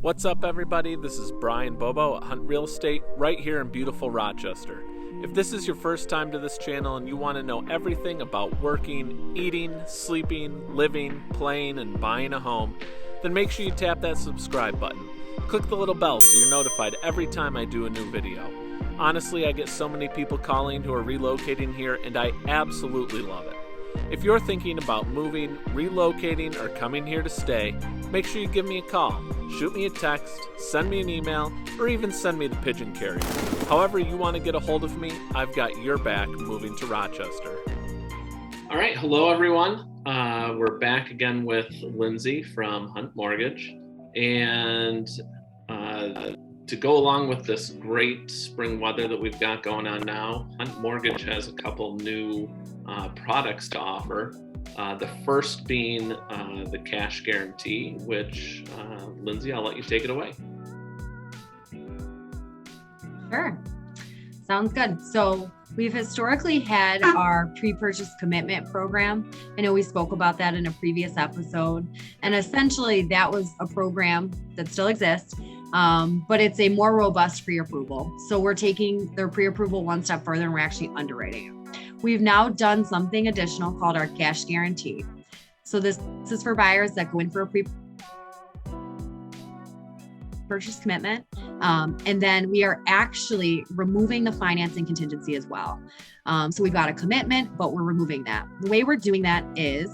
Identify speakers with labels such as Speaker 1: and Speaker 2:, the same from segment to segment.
Speaker 1: What's up, everybody? This is Bryan Bobo at Hunt Real Estate right here in beautiful Rochester. If this is your first time to this channel and you want to know everything about working, eating, sleeping, living, playing, and buying a home, then make sure you tap that subscribe button. Click the little bell so you're notified every time I do a new video. Honestly, I get so many people calling who are relocating here, and I absolutely love it. If you're thinking about moving, relocating, or coming here to stay, make sure you give me a call, shoot me a text, send me an email, or even send me the pigeon carrier. However you want to get a hold of me, I've got your back moving to Rochester. All right, hello everyone. We're back again with Lindsey from Hunt Mortgage, and to go along with this great spring weather that we've got going on now, Hunt Mortgage has a couple new products to offer. The first being the cash guarantee, which Lindsey, I'll let you take it away.
Speaker 2: Sure. Sounds good. So we've historically had our pre-purchase commitment program. I know we spoke about that in a previous episode. And essentially that was a program that still exists, but it's a more robust pre-approval. So we're taking their pre-approval one step further and we're actually underwriting it. We've now done something additional called our cash guarantee. So this is for buyers that go in for a pre-purchase commitment. And then we are actually removing the financing contingency as well. So we've got a commitment, but we're removing that. The way we're doing that is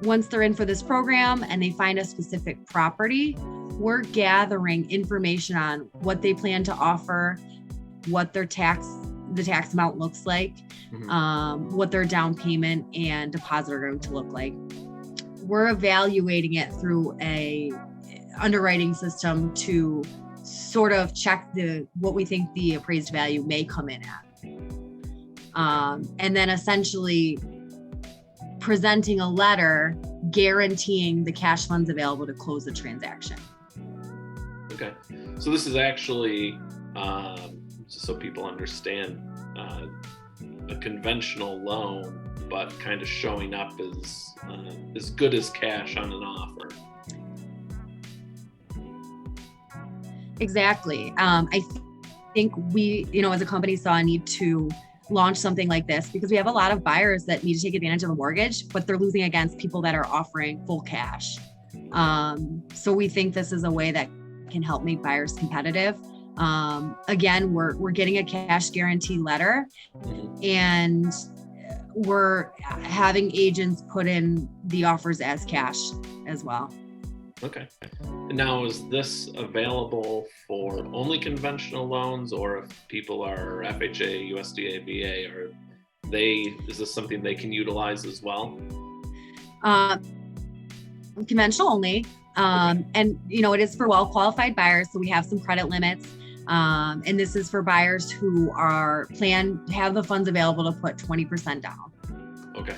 Speaker 2: once they're in for this program and they find a specific property, we're gathering information on what they plan to offer, what the tax amount looks like, what their down payment and deposit are going to look like. We're evaluating it through a underwriting system to sort of check what we think the appraised value may come in at. And then essentially presenting a letter guaranteeing the cash funds available to close the transaction.
Speaker 1: Okay. So this is actually, just so people understand, a conventional loan, but kind of showing up as good as cash on an offer.
Speaker 2: Exactly. I think we, as a company saw a need to launch something like this because we have a lot of buyers that need to take advantage of a mortgage, but they're losing against people that are offering full cash. So we think this is a way that can help make buyers competitive. Again, we're getting a cash guarantee letter and we're having agents put in the offers as cash as well.
Speaker 1: Okay. Now, is this available for only conventional loans, or if people are FHA, USDA, VA, is this something they can utilize as well?
Speaker 2: Conventional only. Okay. And it is for well-qualified buyers. So we have some credit limits. And this is for buyers who have the funds available to put 20% down.
Speaker 1: Okay.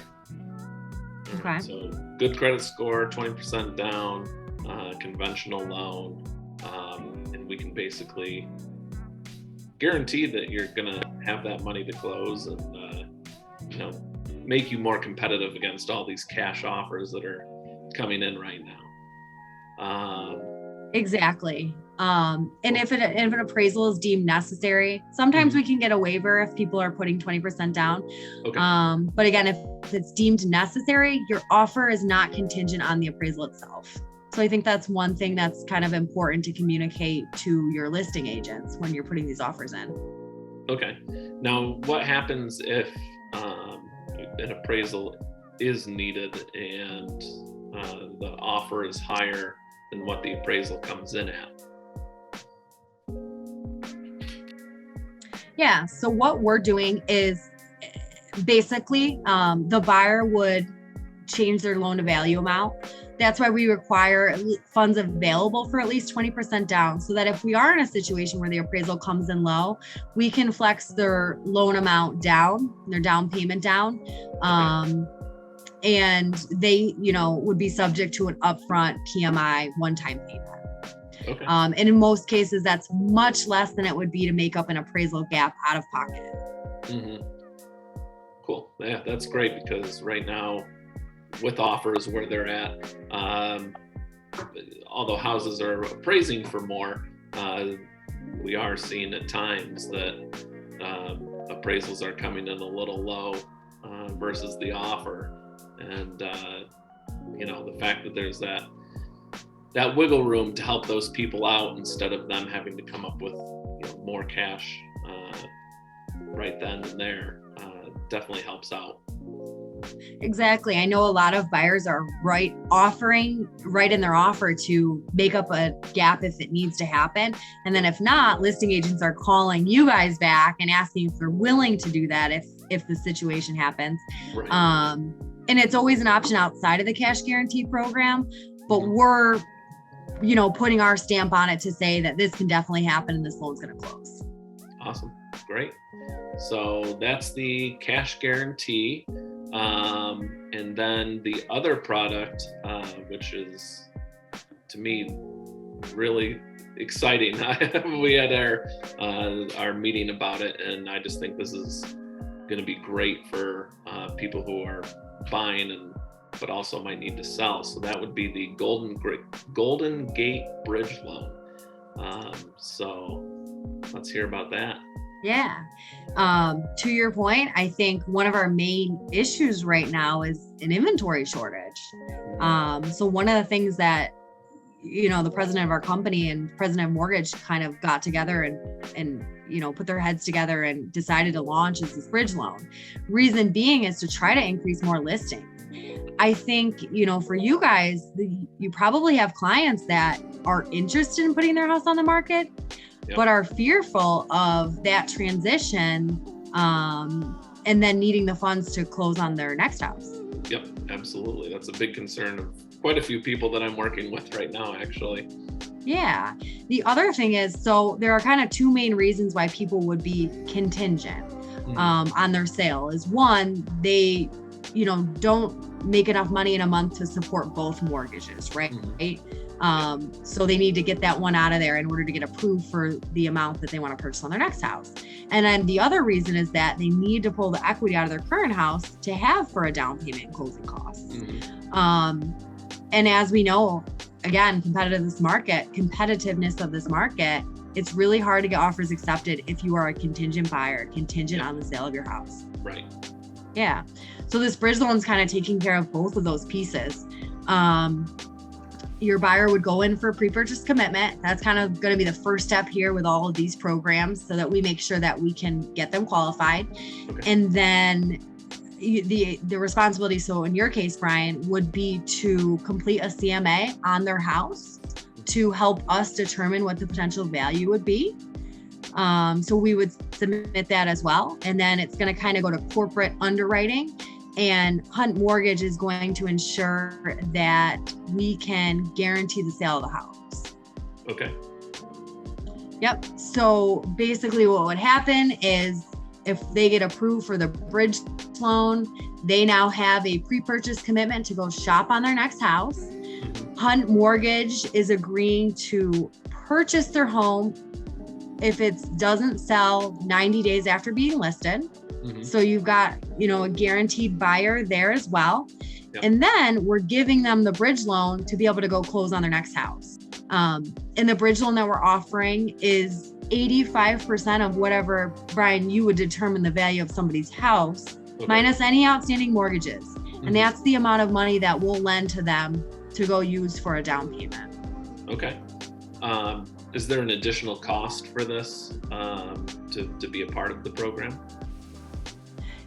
Speaker 2: Okay.
Speaker 1: Right. So good credit score, 20% down, conventional loan. And we can basically guarantee that you're going to have that money to close and, make you more competitive against all these cash offers that are coming in right now.
Speaker 2: Exactly. And if an appraisal is deemed necessary, sometimes we can get a waiver if people are putting 20% down. Okay. But again, if it's deemed necessary, your offer is not contingent on the appraisal itself. So I think that's one thing that's kind of important to communicate to your listing agents when you're putting these offers in.
Speaker 1: Okay. Now, what happens if an appraisal is needed and the offer is higher than what the appraisal comes in at? Yeah,
Speaker 2: so what we're doing is basically the buyer would change their loan to value amount. That's why we require funds available for at least 20% down, so that if we are in a situation where the appraisal comes in low, we can flex their loan amount down, their down payment down. And they, would be subject to an upfront PMI one-time payment. Okay. And in most cases, that's much less than it would be to make up an appraisal gap out of pocket.
Speaker 1: Mm-hmm. Cool. Yeah, that's great because right now, with offers where they're at, although houses are appraising for more, we are seeing at times that appraisals are coming in a little low versus the offer. And, the fact that there's that wiggle room to help those people out instead of them having to come up with more cash right then and there definitely helps out.
Speaker 2: Exactly. I know a lot of buyers are right in their offer to make up a gap if it needs to happen. And then if not, listing agents are calling you guys back and asking if they're willing to do that if the situation happens.
Speaker 1: Right.
Speaker 2: And it's always an option outside of the cash guarantee program, but we're, putting our stamp on it to say that this can definitely happen and this loan's going to close.
Speaker 1: Awesome. Great. So that's the cash guarantee. And then the other product, which is to me really exciting. We had our meeting about it, and I just think this is going to be great for people who are buying but also might need to sell. So that would be the Golden Gate Bridge loan. So let's hear about that.
Speaker 2: Yeah. To your point, I think one of our main issues right now is an inventory shortage. So one of the things that, the president of our company and president of mortgage kind of got together and put their heads together and decided to launch is this bridge loan. Reason being is to try to increase more listings. I think, for you guys, you probably have clients that are interested in putting their house on the market, but are fearful of that transition and then needing the funds to close on their next house.
Speaker 1: Yep, absolutely. That's a big concern of quite a few people that I'm working with right now, actually. Yeah.
Speaker 2: The other thing is, so there are kind of two main reasons why people would be contingent on their sale. Is one, they, don't make enough money in a month to support both mortgages, right? So they need to get that one out of there in order to get approved for the amount that they want to purchase on their next house. And then the other reason is that they need to pull the equity out of their current house to have for a down payment and closing costs. And as we know, again, competitiveness of this market, it's really hard to get offers accepted if you are a contingent buyer, contingent on the sale of your house.
Speaker 1: Right.
Speaker 2: Yeah. So this bridge loan is kind of taking care of both of those pieces. Your buyer would go in for a pre-purchase commitment. That's kind of going to be the first step here with all of these programs so that we make sure that we can get them qualified. Okay. And then the responsibility, so in your case, Bryan, would be to complete a CMA on their house to help us determine what the potential value would be. So we would submit that as well. And then it's going to kind of go to corporate underwriting, and Hunt Mortgage is going to ensure that we can guarantee the sale of the house.
Speaker 1: Okay.
Speaker 2: Yep. So basically what would happen is if they get approved for the bridge loan, they now have a pre-purchase commitment to go shop on their next house. Hunt Mortgage is agreeing to purchase their home if it doesn't sell 90 days after being listed. So you've got, a guaranteed buyer there as well. Yep. And then we're giving them the bridge loan to be able to go close on their next house. And the bridge loan that we're offering is 85% of whatever, Bryan, you would determine the value of somebody's house, minus any outstanding mortgages. And that's the amount of money that we'll lend to them to go use for a down payment. Okay.
Speaker 1: Is there an additional cost for this to be a part of the program?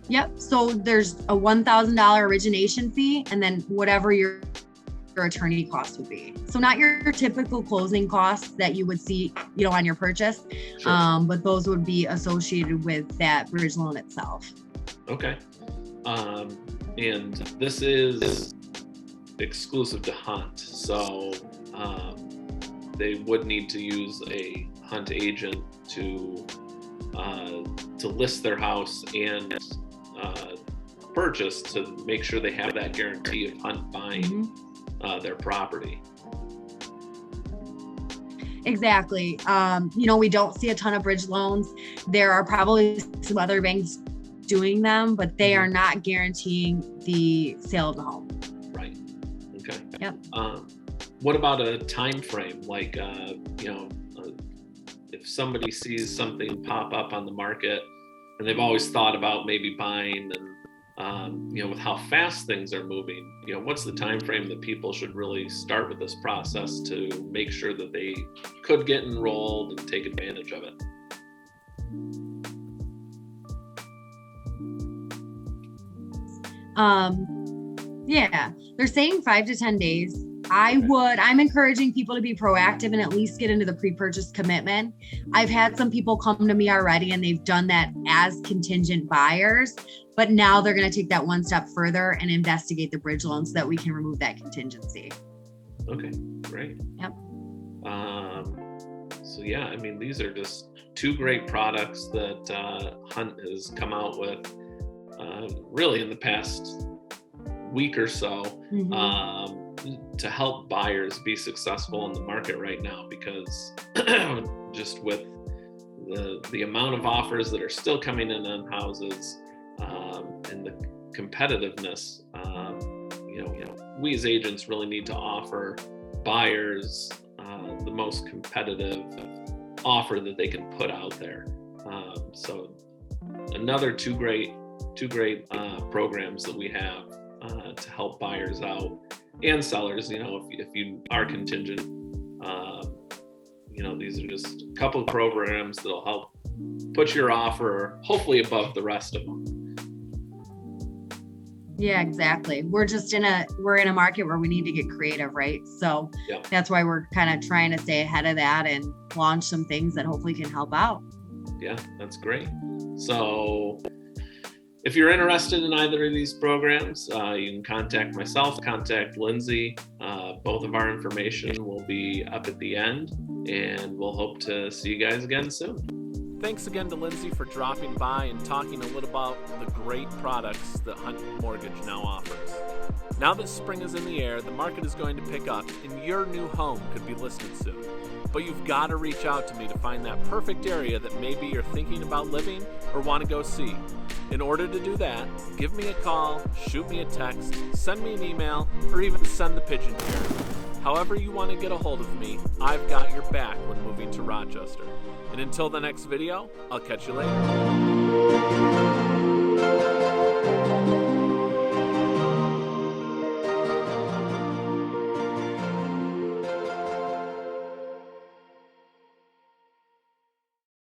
Speaker 2: Yep. So there's a $1,000 origination fee, and then whatever your attorney costs would be. So not your typical closing costs that you would see, on your purchase, but those would be associated with that bridge loan itself.
Speaker 1: Okay. And this is exclusive to Hunt. So they would need to use a Hunt agent to list their house and purchase to make sure they have that guarantee of Hunt buying their property.
Speaker 2: Exactly. We don't see a ton of bridge loans. There are probably some other banks doing them, but they are not guaranteeing the sale of the home.
Speaker 1: Right. Okay.
Speaker 2: Yep.
Speaker 1: what about a time frame? Like, if somebody sees something pop up on the market and they've always thought about maybe buying, and with how fast things are moving, what's the time frame that people should really start with this process to make sure that they could get enrolled and take advantage of it?
Speaker 2: Yeah, they're saying 5 to 10 days. I'm encouraging people to be proactive and at least get into the pre-purchase commitment. I've had some people come to me already and they've done that as contingent buyers, but now they're going to take that one step further and investigate the bridge loan so that we can remove that contingency.
Speaker 1: Okay, great.
Speaker 2: Yep.
Speaker 1: So yeah, I mean, these are just two great products that Hunt has come out with really in the past week or so, to help buyers be successful in the market right now, because just with the amount of offers that are still coming in on houses, and the competitiveness, we as agents really need to offer buyers the most competitive offer that they can put out there. So another two great programs that we have to help buyers out and sellers. If you are contingent, these are just a couple of programs that'll help put your offer hopefully above the rest of them.
Speaker 2: Yeah, exactly. We're in a market where we need to get creative, right? So That's why we're kind of trying to stay ahead of that and launch some things that hopefully can help out.
Speaker 1: Yeah, that's great. So if you're interested in either of these programs, you can contact myself, contact Lindsey. Both of our information will be up at the end, and we'll hope to see you guys again soon.
Speaker 3: Thanks again to Lindsey for dropping by and talking a little about the great products that Hunt Mortgage now offers. Now that spring is in the air, the market is going to pick up and your new home could be listed soon. But you've got to reach out to me to find that perfect area that maybe you're thinking about living or want to go see. In order to do that, give me a call, shoot me a text, send me an email, or even send the pigeon here. However you want to get a hold of me, I've got your back when moving to Rochester. And until the next video, I'll catch you later.